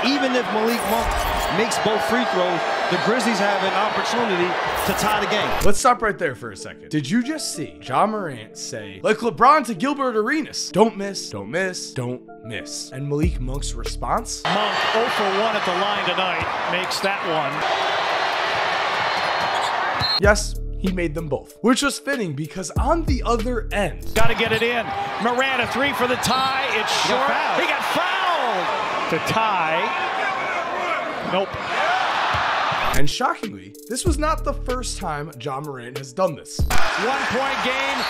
Even if Malik Monk makes both free throws, the Grizzlies have an opportunity to tie the game. Let's stop right there for a second. Did you just see Ja Morant say, like LeBron to Gilbert Arenas, don't miss, don't miss, don't miss? And Malik Monk's response? Monk 0 for 1 at the line tonight, makes that one. Yes, he made them both, which was fitting because on the other end, Got to get it in. Morant a 3 for the tie. It's short. He got fouled to tie. Nope. and shockingly, this was not the first time Ja Morant has done this. 1-point game.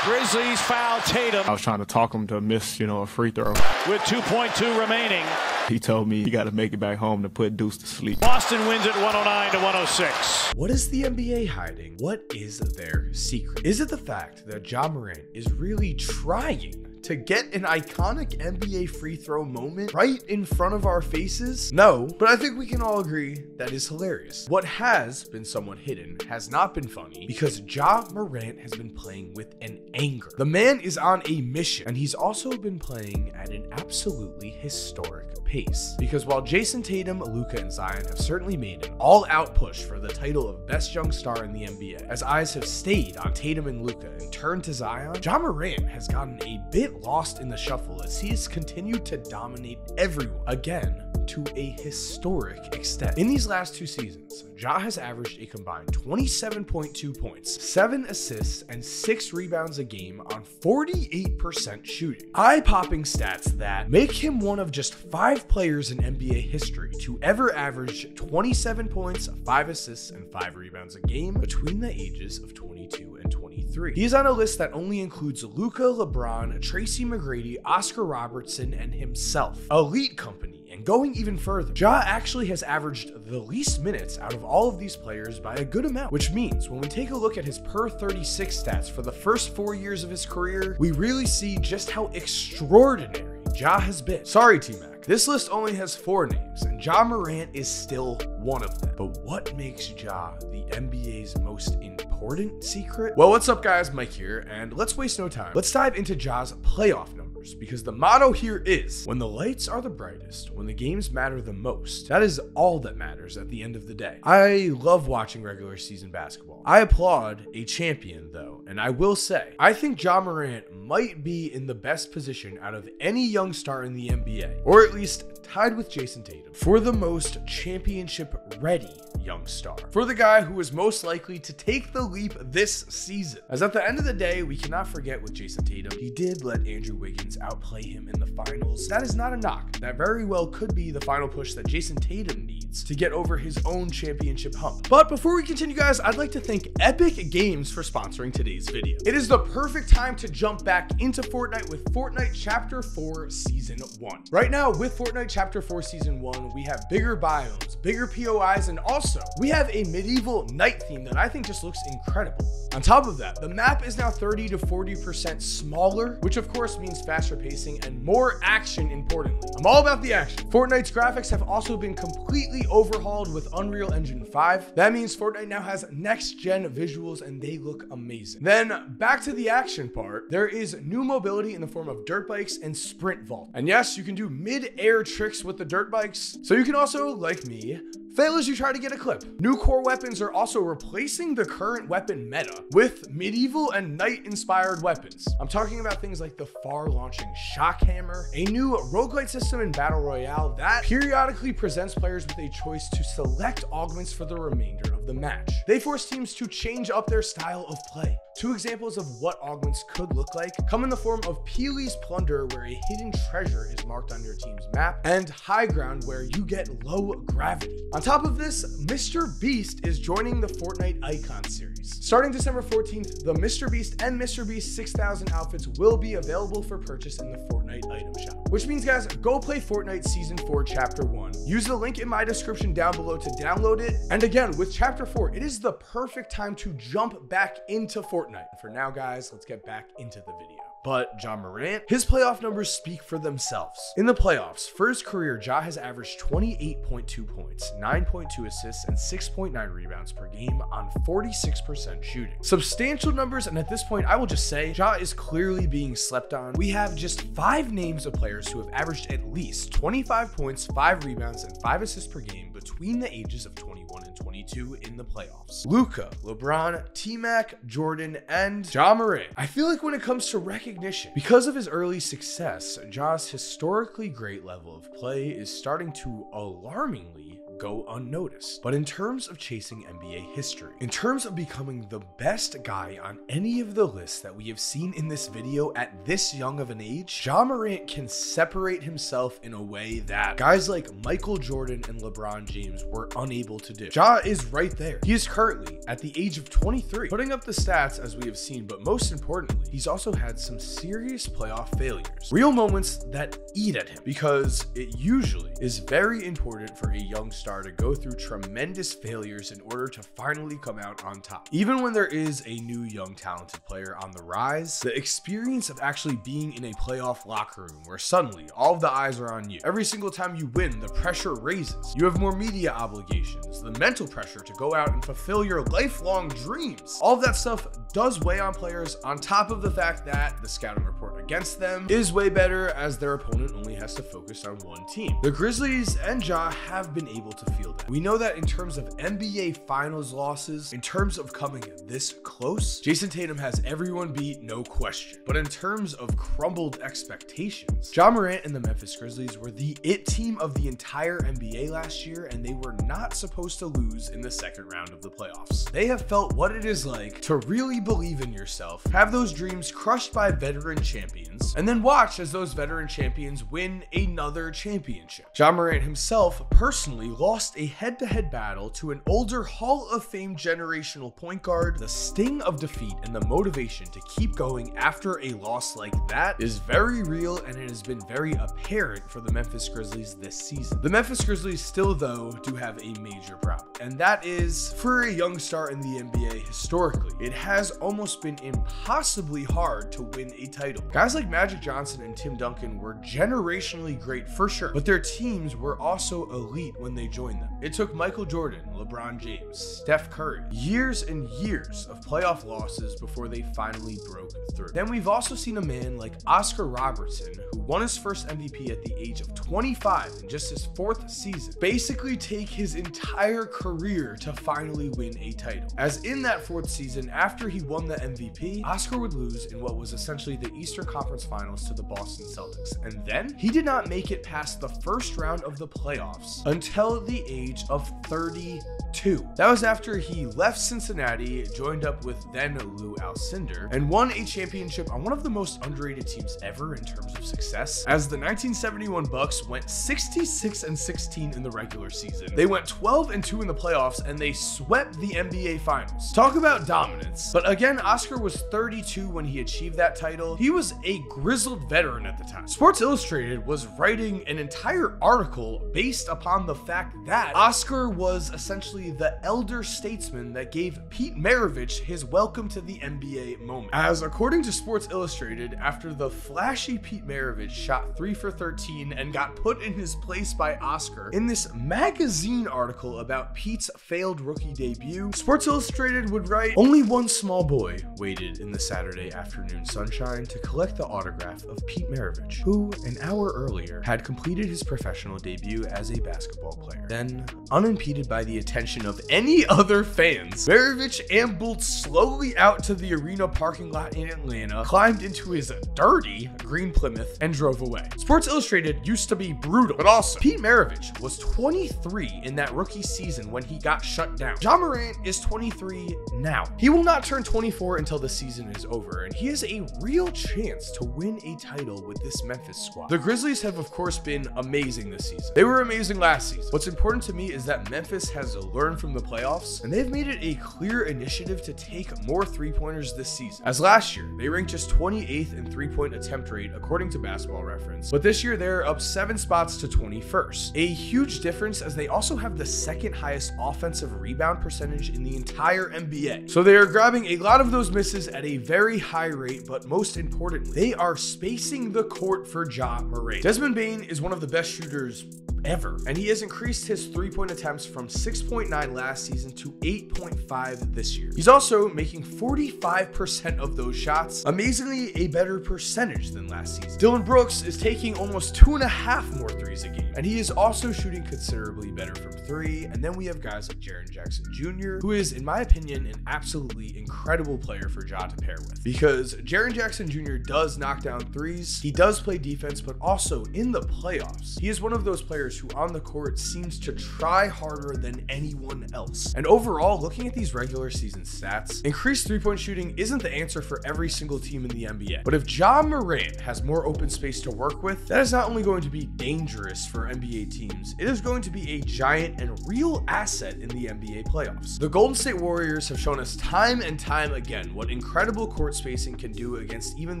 Grizzlies foul Tatum. I was trying to talk him to miss, a free throw. With 2.2 remaining. He told me he got to make it back home to put Deuce to sleep. Boston wins it 109-106. What is the NBA hiding? What is their secret? Is it the fact that Ja Morant is really trying to get an iconic NBA free throw moment right in front of our faces? No, but I think we can all agree that is hilarious. What has been somewhat hidden has not been funny because Ja Morant has been playing with an anger. The man is on a mission, and he's also been playing at an absolutely historic pace. Because while Jason Tatum, Luka, and Zion have certainly made an all-out push for the title of best young star in the NBA, as eyes have stayed on Tatum and Luka and turned to Zion, Ja Morant has gotten a bit lost in the shuffle as he has continued to dominate everyone again to a historic extent. In these last two seasons, Ja has averaged a combined 27.2 points, 7 assists, and 6 rebounds a game on 48% shooting. Eye-popping stats that make him one of just 5 players in NBA history to ever average 27 points, 5 assists, and 5 rebounds a game between the ages of 22 and 23. He is on a list that only includes Luka, LeBron, Tracy McGrady, Oscar Robertson, and himself. Elite company. And going even further, Ja actually has averaged the least minutes out of all of these players by a good amount, which means when we take a look at his per 36 stats for the first 4 years of his career, we really see just how extraordinary Ja has been. Sorry, T-Mac. This list only has 4 names, and Ja Morant is still one of them. But what makes Ja the NBA's most important secret? Well, what's up, guys? Mike here, and let's waste no time. Let's dive into Ja's playoff numbers, because the motto here is, when the lights are the brightest, when the games matter the most, that is all that matters at the end of the day. I love watching regular season basketball. I applaud a champion, though, and I will say, I think Ja Morant might be in the best position out of any young star in the NBA, or at least tied with Jason Tatum, for the most championship-ready young star, for the guy who is most likely to take the leap this season. As at the end of the day, we cannot forget with Jason Tatum, he did let Andrew Wiggins outplay him in the finals. That is not a knock. That very well could be the final push that Jason Tatum needs to get over his own championship hump. But before we continue, guys, I'd like to thank Epic Games for sponsoring today's video. It is the perfect time to jump back into Fortnite with Fortnite Chapter 4 Season 1. Right now, with Fortnite Chapter 4 Season 1, we have bigger biomes, bigger POIs, and also we have a medieval night theme that I think just looks incredible. On top of that, the map is now 30 to 40% smaller, which of course means faster pacing and more action, importantly. I'm all about the action. Fortnite's graphics have also been completely overhauled with Unreal Engine 5. That means Fortnite now has next-gen visuals and they look amazing. Then back to the action part, there is new mobility in the form of dirt bikes and sprint vault. And yes, you can do mid-air tricks with the dirt bikes, so you can also, like me, fail as you try to get a clip. New core weapons are also replacing the current weapon meta with medieval and knight-inspired weapons. I'm talking about things like the far-launching shock hammer, a new roguelite system in Battle Royale that periodically presents players with a choice to select augments for the remainder of the match. They force teams to change up their style of play. 2 examples of what augments could look like come in the form of Peely's Plunder, where a hidden treasure is marked on your team's map, and High Ground, where you get low gravity. On top of this, Mr. Beast is joining the Fortnite Icon series. Starting December 14th, the Mr. Beast and Mr. Beast 6000 outfits will be available for purchase in the Fortnite item shop. Which means, guys, go play Fortnite Season 4 Chapter 1. Use the link in my description down below to download it. And again, with Chapter 4, it is the perfect time to jump back into Fortnite. For now, guys, let's get back into the video. But Ja Morant, his playoff numbers speak for themselves. In the playoffs, for his career, Ja has averaged 28.2 points, 9.2 assists, and 6.9 rebounds per game on 46% shooting. Substantial numbers, and at this point, I will just say, Ja is clearly being slept on. We have just 5 names of players who have averaged at least 25 points, 5 rebounds, and 5 assists per game between the ages of 21 and 22 in the playoffs. Luka, LeBron, T-Mac, Jordan, and Ja Morant. I feel like when it comes to recognition, because of his early success, Ja's historically great level of play is starting to alarmingly go unnoticed. But in terms of chasing NBA history, in terms of becoming the best guy on any of the lists that we have seen in this video at this young of an age, Ja Morant can separate himself in a way that guys like Michael Jordan and LeBron James were unable to do. Ja is right there. He is currently, at the age of 23, putting up the stats as we have seen, but most importantly, he's also had some serious playoff failures. Real moments that eat at him, because it usually is very important for a young star to go through tremendous failures in order to finally come out on top. Even when there is a new young talented player on the rise, the experience of actually being in a playoff locker room where suddenly all of the eyes are on you. Every single time you win, the pressure raises. You have more media obligations, the mental pressure to go out and fulfill your lifelong dreams. All of that stuff does weigh on players, on top of the fact that the scouting report against them is way better as their opponent only has to focus on one team. The Grizzlies and Ja have been able to feel that. We know that in terms of NBA Finals losses, in terms of coming this close, Jason Tatum has everyone beat, no question. But in terms of crumbled expectations, Ja Morant and the Memphis Grizzlies were the it team of the entire NBA last year, and they were not supposed to lose in the second round of the playoffs. They have felt what it is like to really believe in yourself, have those dreams crushed by veteran champions, and then watch as those veteran champions win another championship. Ja Morant himself personally lost a head-to-head battle to an older Hall of Fame generational point guard. The sting of defeat and the motivation to keep going after a loss like that is very real, and it has been very apparent for the Memphis Grizzlies this season. The Memphis Grizzlies still, though, do have a major problem, and that is, for a young star in the NBA historically, it has almost been impossibly hard to win a title. Guys like Magic Johnson and Tim Duncan were generationally great for sure, but their teams were also elite when they joined them. It took Michael Jordan, LeBron James, Steph Curry, years and years of playoff losses before they finally broke through. Then we've also seen a man like Oscar Robertson, who won his first MVP at the age of 25 in just his 4th season, basically take his entire career to finally win a title. As in that 4th season, after he won the MVP, Oscar would lose in what was essentially the Eastern Conference Finals to the Boston Celtics, and then he did not make it past the first round of the playoffs until the age of 32. That was after he left Cincinnati, joined up with then Lou Alcindor, and won a championship on one of the most underrated teams ever in terms of success, as the 1971 Bucks went 66-16 in the regular season. They went 12-2 in the playoffs, and they swept the NBA Finals. Talk about dominance. But again, Oscar was 32 when he achieved that title. He was a grizzled veteran at the time. Sports Illustrated was writing an entire article based upon the fact that Oscar was essentially the elder statesman that gave Pete Maravich his welcome to the NBA moment. As according to Sports Illustrated, after the flashy Pete Maravich shot 3 for 13 and got put in his place by Oscar, in this magazine article about Pete's failed rookie debut, Sports Illustrated would write, "Only one small boy waited in the Saturday afternoon sunshine to collect the autograph of Pete Maravich, who an hour earlier had completed his professional debut as a basketball player." Then, unimpeded by the attention of any other fans, Maravich ambled slowly out to the arena parking lot in Atlanta, climbed into his dirty green Plymouth, and drove away. Sports Illustrated used to be brutal, but also, Pete Maravich was 23 in that rookie season when he got shut down. Ja Morant is 23 now. He will not turn 24 until the season is over, and he has a real chance to win a title with this Memphis squad. The Grizzlies have, of course, been amazing this season. They were amazing last season. What's important to me is that Memphis has learned from the playoffs, and they've made it a clear initiative to take more three-pointers this season. As last year, they ranked just 28th in three-point attempt rate according to Basketball Reference, but this year they're up 7 spots to 21st. A huge difference, as they also have the 2nd highest offensive rebound percentage in the entire NBA. So they are grabbing a lot of those misses at a very high rate, but most importantly, they are spacing the court for Ja Morant. Desmond Bane is one of the best shooters ever, and he has increased his three-point attempts from 6.9 last season to 8.5 this year. He's also making 45% of those shots, amazingly a better percentage than last season. Dylan Brooks is taking almost 2.5 more threes a game, and he is also shooting considerably better from three. And then we have guys like Jaren Jackson Jr., who is, in my opinion, an absolutely incredible player for Ja to pair with, because Jaren Jackson Jr. does knock down threes, he does play defense, but also in the playoffs, he is one of those players who on the court seems to try harder than anyone else. And overall, looking at these regular season stats, increased three-point shooting isn't the answer for every single team in the NBA. But if Ja Morant has more open space to work with, that is not only going to be dangerous for NBA teams, it is going to be a giant and real asset in the NBA playoffs. The Golden State Warriors have shown us time and time again what incredible court spacing can do against even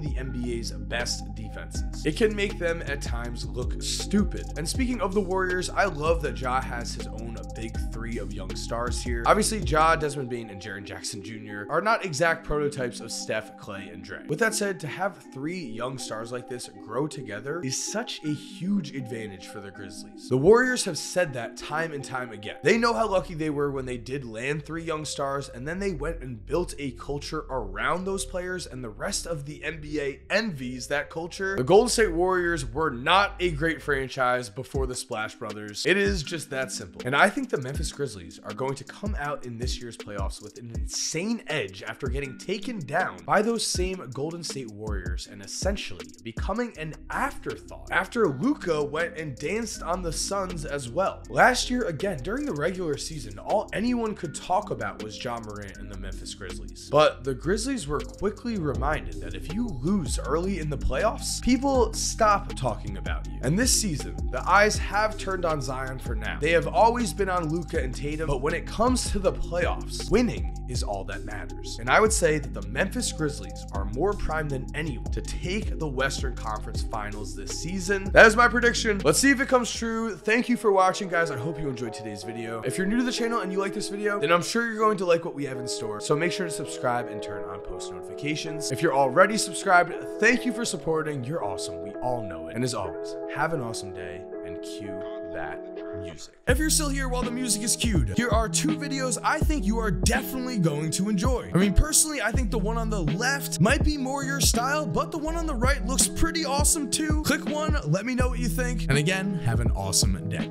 the NBA's best defenses. It can make them at times look stupid. And speaking of the Warriors, I love that Ja has his own big three of young stars here. Obviously, Ja, Desmond Bane, and Jaren Jackson Jr. are not exact prototypes of Steph, Clay, and Dre. With that said, to have three young stars like this grow together is such a huge advantage for the Grizzlies. The Warriors have said that time and time again. They know how lucky they were when they did land three young stars, and then they went and built a culture around those players, and the rest of the NBA envies that culture. The Golden State Warriors were not a great franchise before the Splash Brothers. It is just that simple. And I think the Memphis Grizzlies are going to come out in this year's playoffs with an insane edge after getting taken down by those same Golden State Warriors and essentially becoming an afterthought after Luka went and danced on the Suns as well. Last year, again, during the regular season, all anyone could talk about was Ja Morant and the Memphis Grizzlies. But the Grizzlies were quickly reminded that if you lose early in the playoffs, people stop talking about you. And this season, the eyes have turned on Zion for now. They have always been on Luka and Tatum, but when it comes to the playoffs, winning is all that matters. And I would say that the Memphis Grizzlies are more primed than anyone to take the Western Conference Finals this season. That is my prediction. Let's see if it comes true. Thank you for watching, guys. I hope you enjoyed today's video. If you're new to the channel and you like this video, then I'm sure you're going to like what we have in store. So make sure to subscribe and turn on post notifications. If you're already subscribed, thank you for supporting. You're awesome. We all know it. And as always, have an awesome day and cue that music. If you're still here while the music is cued, here are two videos I think you are definitely going to enjoy. I mean, personally, I think the one on the left might be more your style, but the one on the right looks pretty awesome too. Click one, let me know what you think, and again, have an awesome day.